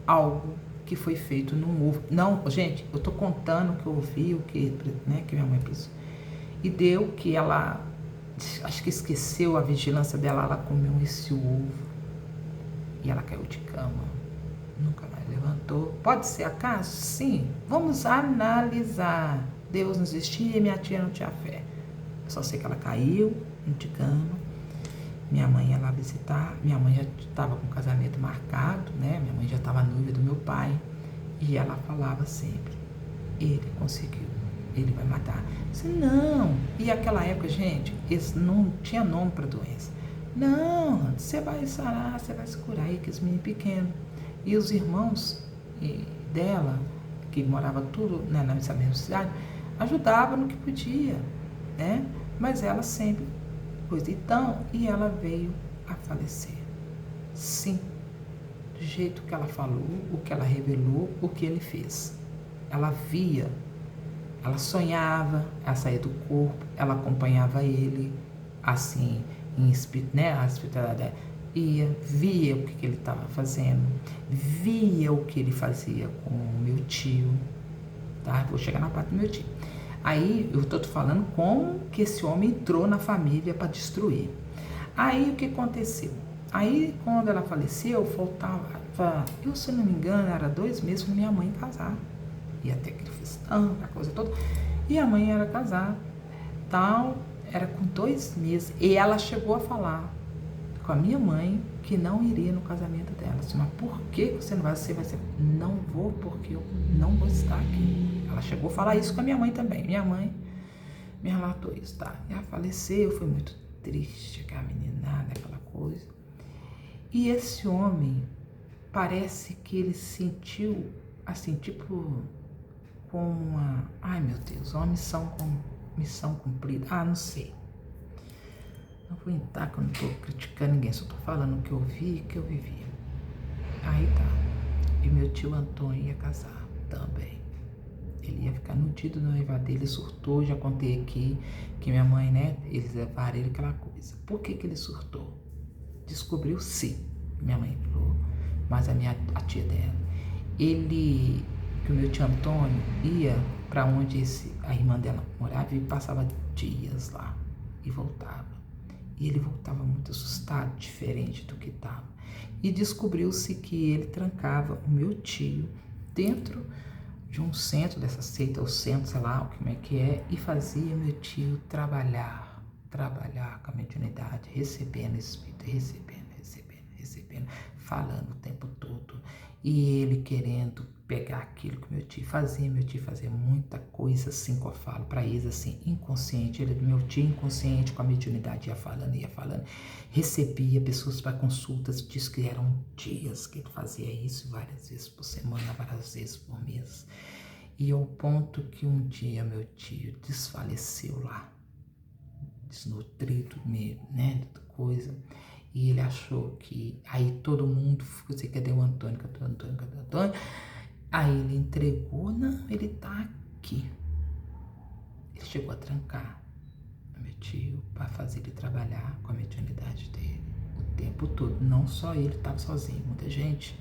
algo que foi feito num ovo. Não, gente, eu tô contando o que eu ouvi, o que, né, que minha mãe pensou. E deu que ela, acho que esqueceu a vigilância dela, ela comeu esse ovo e ela caiu de cama. Nunca mais levantou. Pode ser acaso? Sim. Vamos analisar. Deus não existia e minha tia não tinha fé. Eu só sei que ela caiu de cama. Minha mãe ia lá visitar. Minha mãe já estava com o casamento marcado, né? Minha mãe já estava noiva do meu pai. E ela falava sempre, ele conseguiu, ele vai matar. Eu disse, não. E aquela época, gente, não tinha nome para doença. Não, você vai sarar, você vai se curar. Aí, que esse menino pequeno. E os irmãos dela, que morava tudo, né, nessa mesma cidade, ajudavam no que podia, né? Mas ela sempre coisa. Então, e ela veio a falecer. Sim, do jeito que ela falou, o que ela revelou, o que ele fez. Ela via, ela sonhava, ela saía do corpo, ela acompanhava ele, assim, né, a espiritualidade ia, via o que ele estava fazendo, via o que ele fazia com o meu tio, tá? Vou chegar na parte do meu tio. Aí eu estou falando como que esse homem entrou na família para destruir. Aí o que aconteceu? Aí quando ela faleceu, faltava, eu se não me engano, era 2 meses para minha mãe casar. Ia ter aquele festão, a coisa toda. E a mãe era casar, tal, era com 2 meses. E ela chegou a falar com a minha mãe que não iria no casamento dela. Disse, mas por que você não vai? Você vai ser, não vou porque eu não vou estar aqui. Ela chegou a falar isso com a minha mãe também. Minha mãe me relatou isso, tá? Ela faleceu, foi muito triste, aquela meninada, aquela coisa. E esse homem, parece que ele sentiu, assim, tipo, como uma, ai meu Deus, uma missão cumprida. Ah, não sei. Não vou entrar que eu não tô criticando ninguém, só tô falando o que eu vi e que eu vivi. Aí tá. E meu tio Antônio ia casar também. Ele ia ficar no dia do noivado dele, surtou, já contei aqui, que minha mãe, né, eles levaram ele aquela coisa. Por que ele surtou? Descobriu-se, minha mãe falou, mas a tia dela, que o meu tio Antônio ia para onde a irmã dela morava e passava dias lá e voltava. E ele voltava muito assustado, diferente do que estava. E descobriu-se que ele trancava o meu tio dentro de um centro dessa seita, ou centro, sei lá, como é que é, e fazia meu tio trabalhar com a mediunidade, recebendo espírito, recebendo, falando o tempo todo. E ele querendo pegar aquilo que meu tio fazia muita coisa assim, que eu falo para eles assim, inconsciente. Meu tio inconsciente com a mediunidade ia falando, recebia pessoas para consultas, diz que eram dias que ele fazia isso, várias vezes por semana, várias vezes por mês. E ao ponto que um dia meu tio desfaleceu lá, desnutrido mesmo, né, coisa. E ele achou que, aí todo mundo, você cadê o Antônio, cadê o Antônio? Aí ele entregou, não, ele tá aqui. Ele chegou a trancar o meu tio para fazer ele trabalhar com a mediunidade dele o tempo todo. Não só ele estava sozinho, muita gente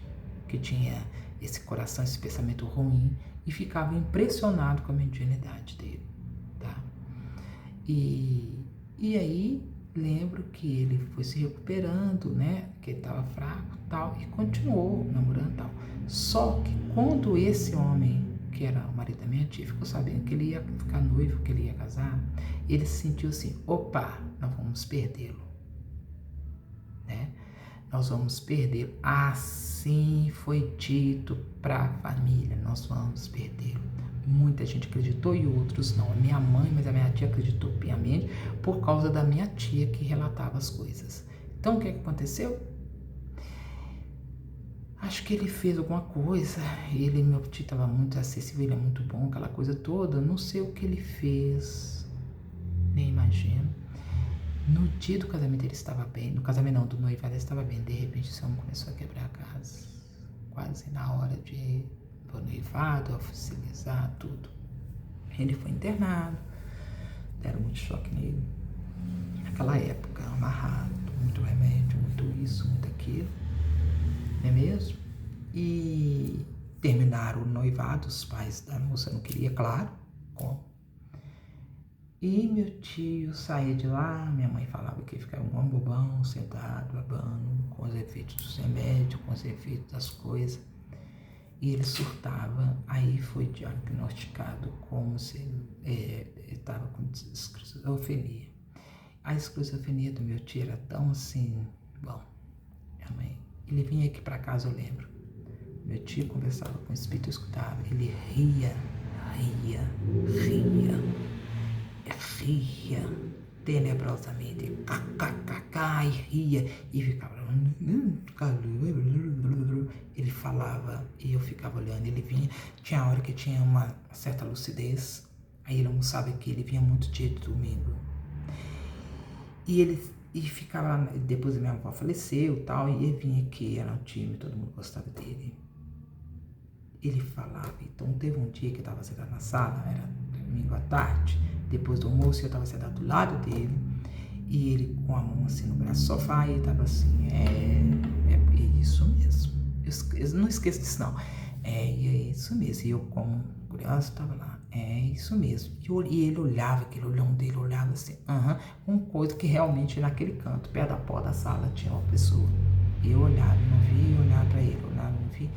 que tinha esse coração, esse pensamento ruim e ficava impressionado com a mediunidade dele, tá? E aí lembro que ele foi se recuperando, né? Que ele estava fraco e tal, e continuou namorando e tal. Só que quando esse homem, que era o marido da minha tia, ficou sabendo que ele ia ficar noivo, que ele ia casar, ele se sentiu assim, opa, nós vamos perdê-lo, né? Nós vamos perdê-lo. Assim foi dito para a família, nós vamos perdê-lo. Muita gente acreditou e outros não. A minha mãe, mas a minha tia acreditou piamente por causa da minha tia que relatava as coisas. Então, o que aconteceu? Acho que ele fez alguma coisa. Meu tio estava muito acessível, ele é muito bom, aquela coisa toda. Não sei o que ele fez, nem imagino. No dia do casamento ele estava bem, no casamento não, do noivado ele estava bem, de repente esse homem começou a quebrar a casa, quase na hora de do noivado, oficializar tudo. Ele foi internado, deram muito choque nele, naquela época, amarrado, muito remédio, muito isso, muito aquilo, não é mesmo? E terminaram o noivado, os pais da moça não queriam, claro, como? E meu tio saía de lá, minha mãe falava que ele ficava um bobão, sentado, babando, com os efeitos dos remédios, com os efeitos das coisas. E ele surtava, aí foi diagnosticado como se ele estava com esquizofrenia. A esquizofrenia do meu tio era tão assim, bom, minha mãe, ele vinha aqui para casa, eu lembro. Meu tio conversava com o espírito, eu escutava, ele ria tenebrosamente, e ria, e ficava, ele falava, e eu ficava olhando, ele vinha, tinha hora que tinha uma certa lucidez, aí ele almoçava aqui, ele vinha muito dia de domingo, e ele ficava, depois a minha avó faleceu, tal, e ele vinha aqui, era um time, todo mundo gostava dele. Ele falava, então teve um dia que eu estava sentado na sala, era domingo à tarde, depois do almoço eu estava sentado do lado dele, e ele com a mão assim no braço do sofá, e ele estava assim, é isso mesmo, eu não esqueço disso não, é isso mesmo, e eu como curioso estava lá, é isso mesmo, e ele olhava, aquele olhão dele olhava assim, uma coisa que realmente naquele canto, perto da porta da sala, tinha uma pessoa, e eu olhava, não via, olhava para ele, olhava, não via,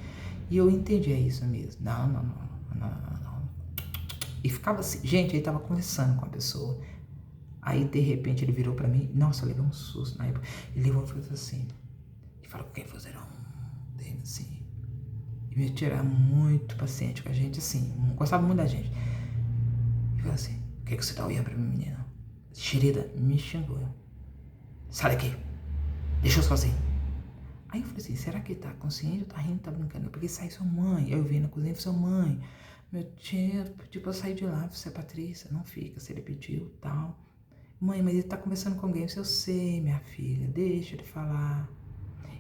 e eu entendi, é isso mesmo. Não. E ficava assim, gente, ele tava conversando com a pessoa. Aí, de repente, ele virou pra mim. Nossa, eu levei um susto na época. Ele levou e fez assim. E falou, quem fizeram? Dele assim. E meu tio era muito paciente com a gente, assim. Gostava muito da gente. E falou assim, o que você tá olhando pra mim, menina? Xerida, me xingou. Sai daqui. Deixa eu sozinho. Aí eu falei assim, será que ele tá consciente ou tá rindo, tá brincando? Eu peguei e saí, sua mãe. Aí eu vi na cozinha e falei, sua mãe, meu tio pediu pra eu sair de lá, você é Patrícia, não fica, se ele pediu, tal. Mãe, mas ele tá conversando com alguém. Eu sei, minha filha, deixa ele falar.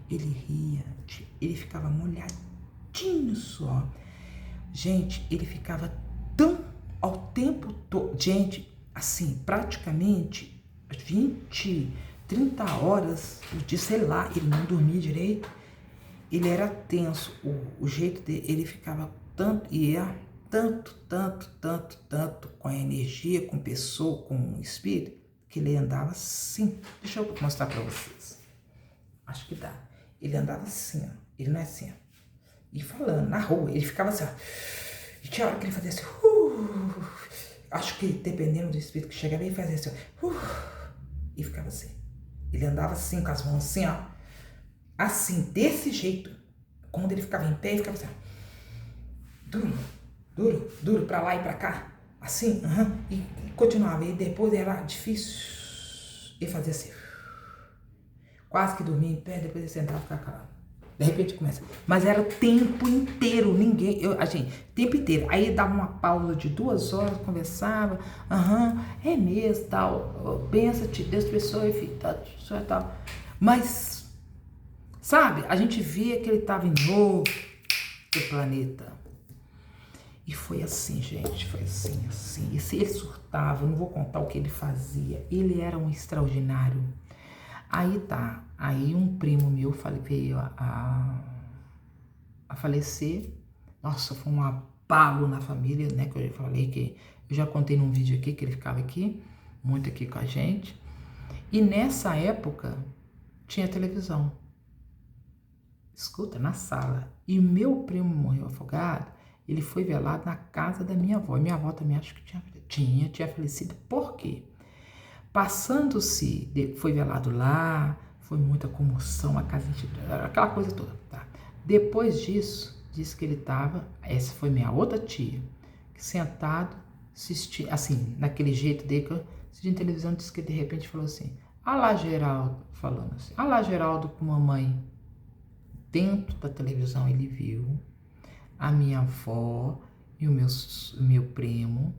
Ele ria, ele ficava molhadinho só. Gente, ele ficava tão ao tempo todo, gente, assim, praticamente 30 horas de, sei lá, ele não dormia direito, ele era tenso, o jeito dele, ele ficava tanto, e ia tanto, com a energia, com pessoa, com o espírito, que ele andava assim, deixa eu mostrar pra vocês, acho que dá, ele andava assim, ó, ele não é assim, ó, e falando, na rua, ele ficava assim, ó, e tinha hora que ele fazia assim, acho que dependendo do espírito que chegava, ele fazia assim, e ficava assim. Ele andava assim, com as mãos assim, ó. Assim, desse jeito. Quando ele ficava em pé, ele ficava assim, duro, pra lá e pra cá. Assim, e continuava. E depois era difícil. Ele fazia assim. Quase que dormia em pé, depois ele sentava e ficava calado. De repente começa. Mas era o tempo inteiro, tempo inteiro. Aí dava uma pausa de 2 horas, conversava, é mesmo, tal, pensa-te, Deus abençoe, filho, tal. Mas, sabe, a gente via que ele estava em outro planeta. E foi assim, gente, foi assim. E se ele surtava, eu não vou contar o que ele fazia, ele era um extraordinário. Aí tá, aí um primo meu veio a falecer. Nossa, foi um abalo na família, né? Que eu já falei que eu já contei num vídeo aqui que ele ficava aqui, muito aqui com a gente. E nessa época tinha televisão. Escuta, na sala. E meu primo morreu afogado, ele foi velado na casa da minha avó. E minha avó também acho que tinha falecido. Por quê? Passando-se, foi velado lá, foi muita comoção, a casa inteira, aquela coisa toda, tá? Depois disso, disse que ele estava, essa foi minha outra tia, que sentado, assistindo, assim, naquele jeito dele, assistindo televisão, disse que de repente falou assim, ah lá Geraldo, falando assim, ah lá Geraldo com mamãe. Dentro da televisão ele viu a minha avó e o meu primo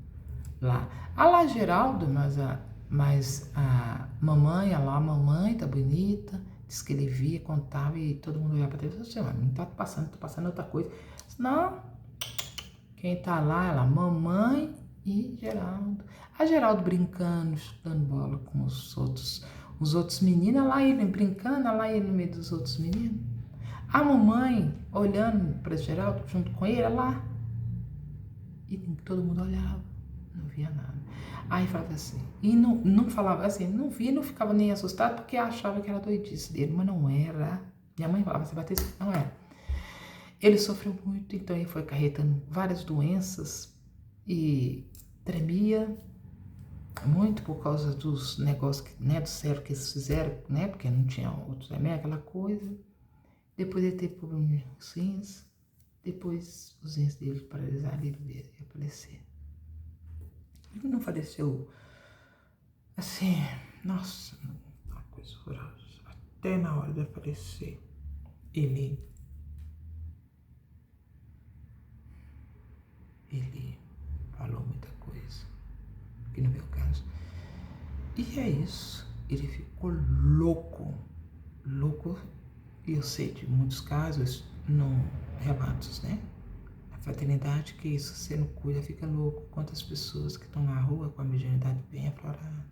lá. Ah lá Geraldo, mas Mas a mamãe, olha lá, a mamãe tá bonita, diz que ele via, contava e todo mundo olhava pra televisão e disse, não tá passando outra coisa. Não, quem tá lá, ela, mamãe e Geraldo. A Geraldo brincando, chutando bola com os outros meninos, lá ele brincando, lá ele no meio dos outros meninos. A mamãe olhando para Geraldo junto com ele, lá. E todo mundo olhava, não via nada. Aí falava assim, e não falava assim, não via, não ficava nem assustado porque achava que era doidice dele, mas não era. Minha mãe falava, você bateu, não era. Ele sofreu muito, então ele foi acarretando várias doenças e tremia muito por causa dos negócios, né, do cérebro que eles fizeram, né, porque não tinha outros remédios, aquela coisa. Depois ele teve problema nos rins, depois os rins dele paralisaram e ele veio a falecer. Ele não faleceu assim, nossa, uma coisa horrorosa. Até na hora de falecer, ele falou muita coisa, que no meu caso. E é isso, ele ficou louco, e eu sei de muitos casos, não relatos, né? A fraternidade, que isso, você não cuida, fica louco. Quantas pessoas que estão na rua com a mediunidade bem aflorada.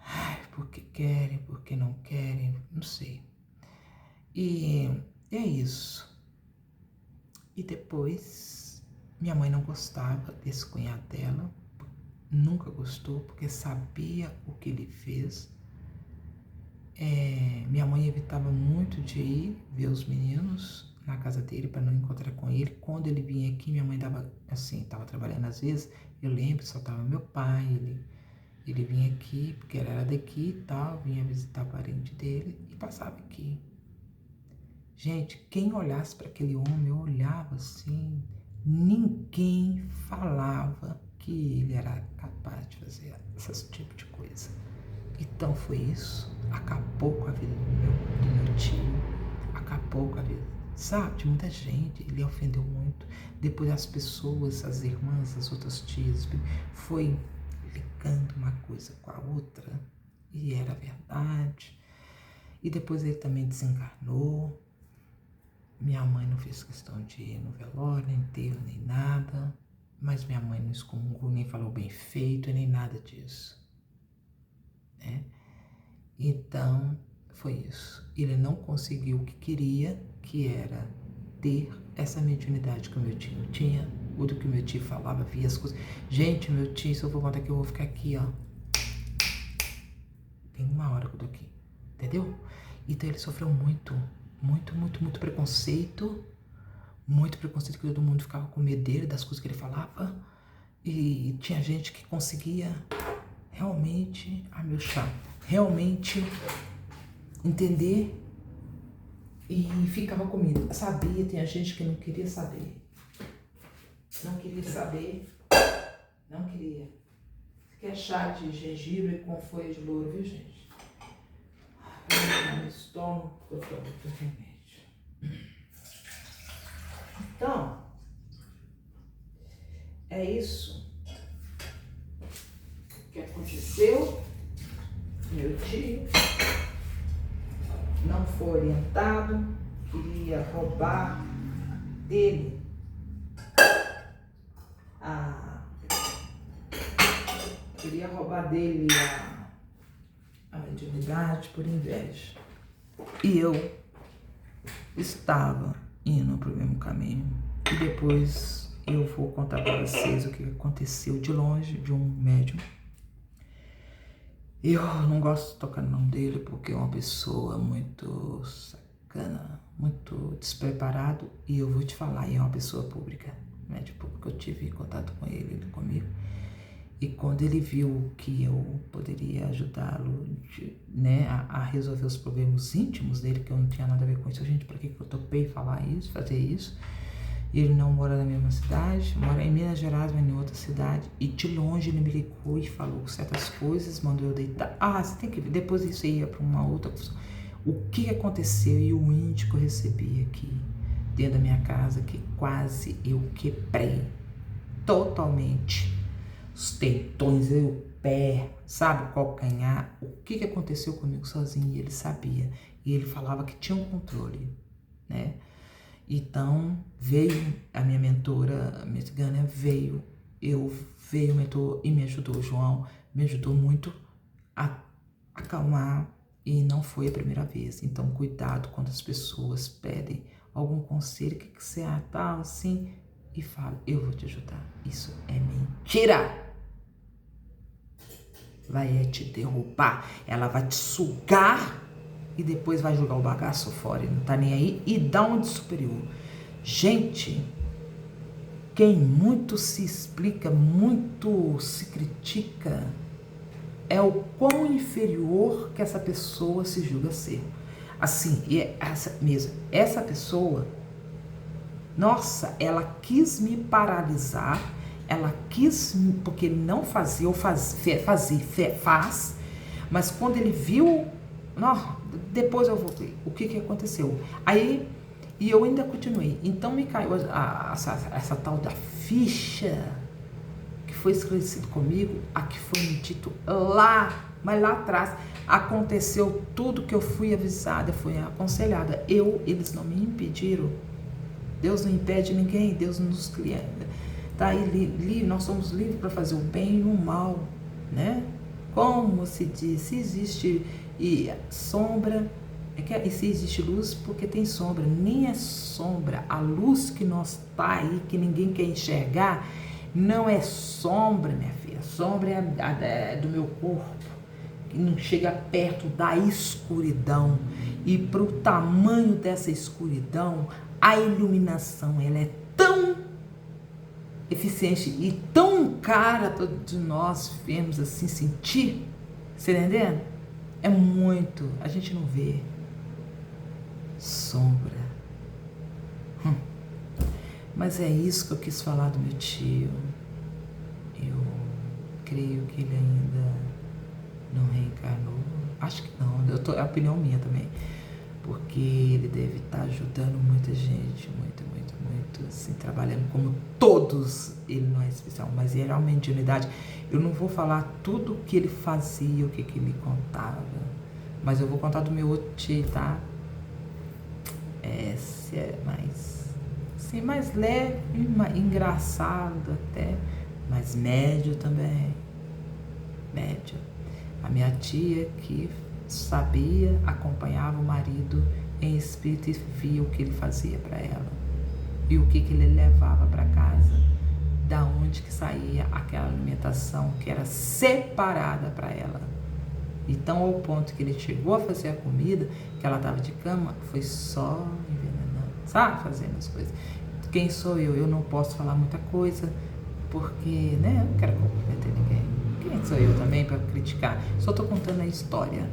Ai, porque querem, porque não querem, não sei. E é isso. E depois, minha mãe não gostava desse cunhado dela, nunca gostou, porque sabia o que ele fez. Minha mãe evitava muito de ir ver os meninos na casa dele para não encontrar com ele. Quando ele vinha aqui, minha mãe dava assim, estava trabalhando às vezes, eu lembro, só estava meu pai, ele vinha aqui, porque ele era daqui e tal, vinha visitar parente dele e passava aqui. Gente, quem olhasse para aquele homem, eu olhava assim, ninguém falava que ele era capaz de fazer esse tipo de coisa. Então foi isso, acabou com a vida do meu tio, acabou com a vida, sabe, de muita gente, ele ofendeu muito. Depois as pessoas, as irmãs, as outras tias, foi ligando uma coisa com a outra, e era verdade. E depois ele também desencarnou. Minha mãe não fez questão de ir no velório, nem enterro, nem nada, mas minha mãe não excomungou, nem falou bem feito, nem nada disso. Então, foi isso. Ele não conseguiu o que queria, que era ter essa mediunidade que o meu tio tinha, ou do que o meu tio falava, via as coisas. Gente, meu tio, se eu for contar que eu vou ficar aqui, ó. Tem uma hora que eu tô aqui, entendeu? Então ele sofreu muito preconceito. Muito preconceito, que todo mundo ficava com medo dele, das coisas que ele falava. E tinha gente que conseguia realmente, meu chá, realmente entender e ficava comigo. Sabia, tinha gente que não queria saber. Não queria saber. Não queria. Você quer chá de gengibre com folha de louro, viu, gente? No estômago, eu tomo muito remédio. Então, é isso que aconteceu. Meu tio não foi orientado, queria roubar dele a mediunidade por inveja. E eu estava indo para o mesmo caminho. E depois eu vou contar para vocês o que aconteceu de longe, de um médium. Eu não gosto de tocar no nome dele porque é uma pessoa muito sacana, muito despreparado. E eu vou te falar, é uma pessoa pública, médium público. Eu tive contato com ele comigo. E quando ele viu que eu poderia ajudá-lo, né, a resolver os problemas íntimos dele, que eu não tinha nada a ver com isso, gente, por que eu topei falar isso, fazer isso? Ele não mora na mesma cidade, mora em Minas Gerais, mas em outra cidade. E de longe ele me ligou e falou certas coisas, mandou eu deitar. Você tem que ver. Depois isso ia para uma outra pessoa. O que aconteceu e o índice que eu recebi aqui dentro da minha casa, que quase eu quebrei totalmente. os tendões, o pé, sabe, o calcanhar. O que aconteceu comigo sozinho? Ele sabia. E ele falava que tinha um controle, né? Então, veio a minha mentora, a Miss Gânia, veio o mentor e me ajudou. O João me ajudou muito a acalmar, e não foi a primeira vez. Então, cuidado quando as pessoas pedem algum conselho, o que você tal, assim, e fala, eu vou te ajudar. Isso é mentira. Vai te derrubar, ela vai te sugar e depois vai jogar o bagaço fora e não tá nem aí e dá um de superior. Gente, quem muito se explica, muito se critica, é o quão inferior que essa pessoa se julga ser. Assim, essa pessoa, nossa, ela quis me paralisar, ela quis, porque ele não fazia, ou faz, mas quando ele viu, não, depois eu voltei, o que aconteceu? Aí, e eu ainda continuei, então me caiu essa tal da ficha, que foi esclarecido comigo, a que foi me dito lá, mas lá atrás, aconteceu tudo que eu fui avisada, fui aconselhada, eles não me impediram. Deus não impede ninguém, Deus nos cria. Tá aí, nós somos livres para fazer o bem e o mal, né? Como se diz, se existe sombra, e se existe luz, porque tem sombra. Nem é sombra, a luz que nós tá aí, que ninguém quer enxergar, não é sombra, minha filha. Sombra é do meu corpo, que não chega perto da escuridão. E para o tamanho dessa escuridão, a iluminação, ela é tão eficiente e tão cara, todos nós vemos assim, sentir, você entendendo? É muito, a gente não vê sombra. Mas é isso que eu quis falar do meu tio. Eu creio que ele ainda não reencarnou, acho que não, é a opinião minha também, porque ele deve estar ajudando muita gente, muito, assim, trabalhando como todos. Ele não é especial, mas ele realmente de unidade. Eu não vou falar tudo o que ele fazia, o que ele contava, mas eu vou contar do meu outro tio, tá? Esse é mais, assim, mais leve, engraçado até, mas médio também, médio. A minha tia que sabia, acompanhava o marido em espírito e via o que ele fazia para ela e o que ele levava para casa, da onde que saía aquela alimentação que era separada para ela. Então, ao ponto que ele chegou a fazer a comida, que ela estava de cama, foi só envenenando, sabe, fazendo as coisas. Quem sou eu? Eu não posso falar muita coisa, porque, né, eu não quero comprometer ninguém. Quem sou eu também para criticar? Só estou contando a história,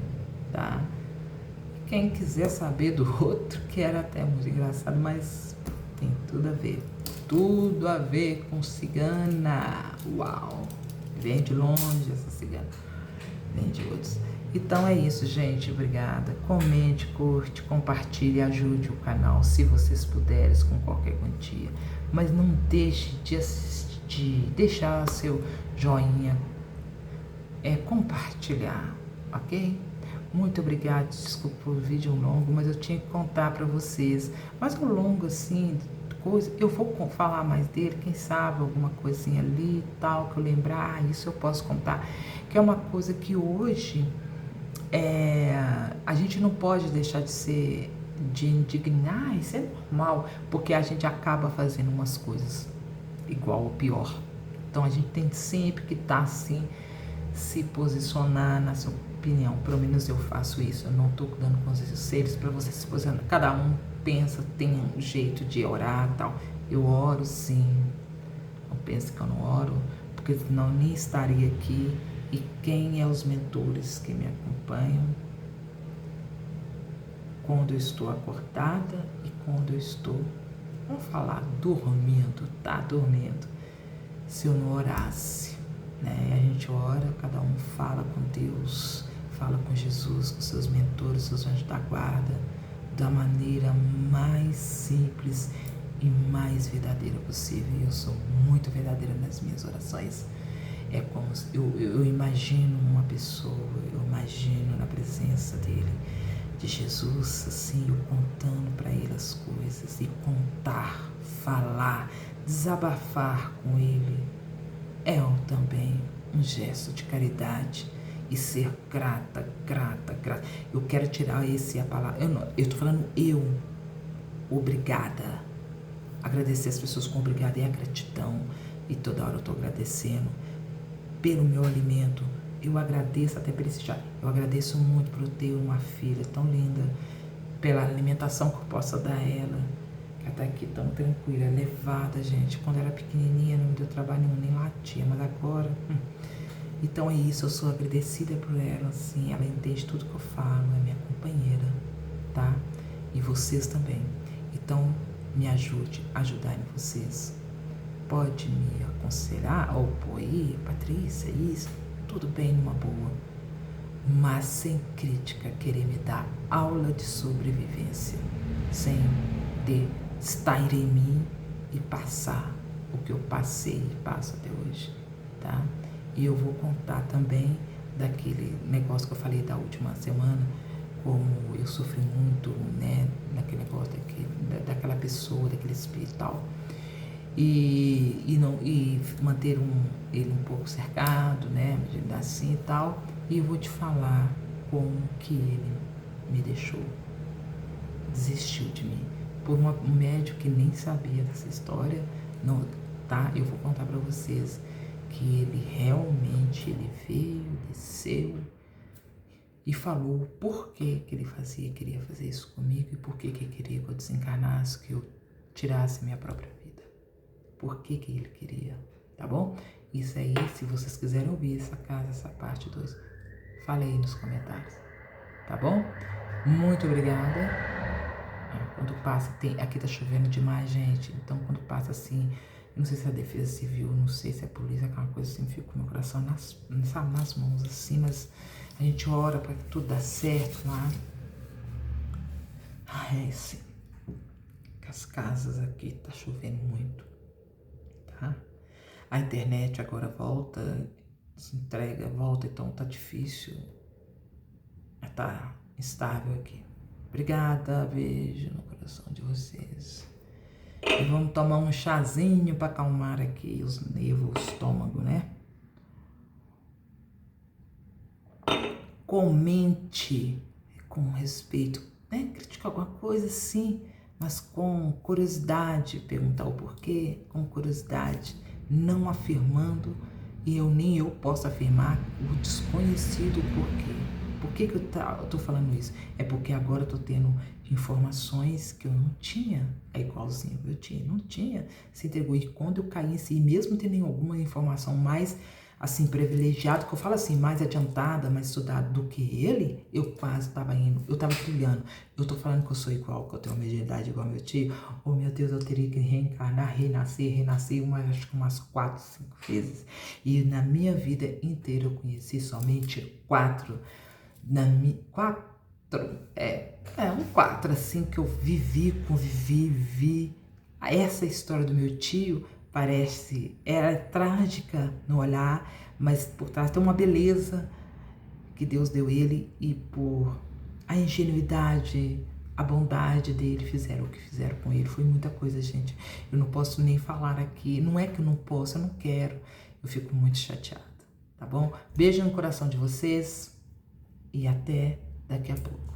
tá? Quem quiser saber do outro, que era até muito engraçado, mas tem tudo a ver com cigana. Uau! Vem de longe essa cigana, vem de outros. Então é isso, gente, obrigada. Comente, curte, compartilhe, ajude o canal, se vocês puderem, com qualquer quantia. Mas não deixe de assistir, deixar seu joinha, compartilhar, ok? Muito obrigada, desculpa por vídeo longo, mas eu tinha que contar para vocês. Mas ao longo, assim, coisa, eu vou falar mais dele, quem sabe alguma coisinha ali e tal, que eu lembrar, isso eu posso contar. Que é uma coisa que hoje, a gente não pode deixar de indignar, isso é normal, porque a gente acaba fazendo umas coisas igual ou pior. Então a gente tem sempre que estar assim, se posicionar na sua opinião. Pelo menos eu faço isso. Eu não estou dando conselhos para você se posicionar. Cada um pensa, tem um jeito de orar e tal. Eu oro sim. Não pense que eu não oro, porque senão eu nem estaria aqui. E quem é os mentores que me acompanham quando eu estou acordada e quando eu estou, vamos falar, dormindo, tá? Dormindo. Se eu não orasse, né? A gente ora, cada um fala com Deus, fala com Jesus, com seus mentores, seus anjos da guarda, da maneira mais simples e mais verdadeira possível. E eu sou muito verdadeira nas minhas orações. É como eu imagino uma pessoa, eu imagino na presença dele, de Jesus, assim, eu contando para ele as coisas, e contar, falar, desabafar com ele é também um gesto de caridade e ser grata, grata, grata. Eu quero tirar a palavra, eu tô falando obrigada. Agradecer as pessoas com obrigada é a gratidão, e toda hora eu tô agradecendo pelo meu alimento. Eu agradeço até por esse chá. Eu agradeço muito por eu ter uma filha tão linda, pela alimentação que eu possa dar a ela, que ela tá aqui tão tranquila, levada, gente. Quando era pequenininha não me deu trabalho nenhum, nem latia, mas agora... Então é isso, eu sou agradecida por ela, assim, ela entende tudo que eu falo, é minha companheira, tá? E vocês também. Então, me ajude a ajudar em vocês. Pode me aconselhar, ou pô, aí, Patrícia, isso, tudo bem, numa boa, mas sem crítica, querer me dar aula de sobrevivência, sem estar em mim e passar o que eu passei e passo até hoje, tá? E eu vou contar também daquele negócio que eu falei da última semana, como eu sofri muito, né, naquele negócio daquela pessoa, daquele espírito e tal. E manter ele um pouco cercado, né, assim e tal. E eu vou te falar como que ele me deixou, desistiu de mim, por um médico que nem sabia dessa história, não, tá? Eu vou contar para vocês que ele realmente veio, desceu e falou por que ele queria fazer isso comigo, e por que queria que eu desencarnasse, que eu tirasse minha própria vida. Por que ele queria, tá bom? Isso aí, se vocês quiserem ouvir essa parte 2, fala aí nos comentários, tá bom? Muito obrigada. Quando passa, aqui tá chovendo demais, gente, então quando passa assim, eu não sei se é a defesa civil, não sei se é a polícia, aquela coisa assim, fica com o meu coração nas mãos assim, mas a gente ora para que tudo dê certo lá. É assim, as casas aqui tá chovendo muito, tá? A internet agora volta, desentrega, volta, então tá difícil, tá instável aqui. Obrigada, beijo no coração de vocês. E vamos tomar um chazinho para acalmar aqui os nervos, o estômago, né? Comente com respeito, né? Criticar alguma coisa, sim, mas com curiosidade, perguntar o porquê, com curiosidade, não afirmando, e nem eu posso afirmar o desconhecido porquê. Por que eu tô falando isso? É porque agora eu tô tendo informações que eu não tinha, é igualzinho, não tinha, se entregou. E quando eu caí em si, mesmo tendo alguma informação mais, assim, privilegiada, que eu falo assim, mais adiantada, mais estudada do que ele, eu quase estava indo, eu estava trilhando. Eu tô falando que eu sou igual, que eu tenho a mesma idade igual meu tio. Oh, meu Deus, eu teria que reencarnar, renascer, acho que umas 4, 5 vezes. E na minha vida inteira eu conheci somente 4. Um 4 assim, que eu vivi. Essa história do meu tio era trágica no olhar, mas por trás tem uma beleza que Deus deu ele, e por a ingenuidade, a bondade dele, fizeram o que fizeram com ele. Foi muita coisa, gente. Eu não posso nem falar aqui. Não é que eu não posso, eu não quero. Eu fico muito chateada, tá bom? Beijo no coração de vocês e até daqui a pouco.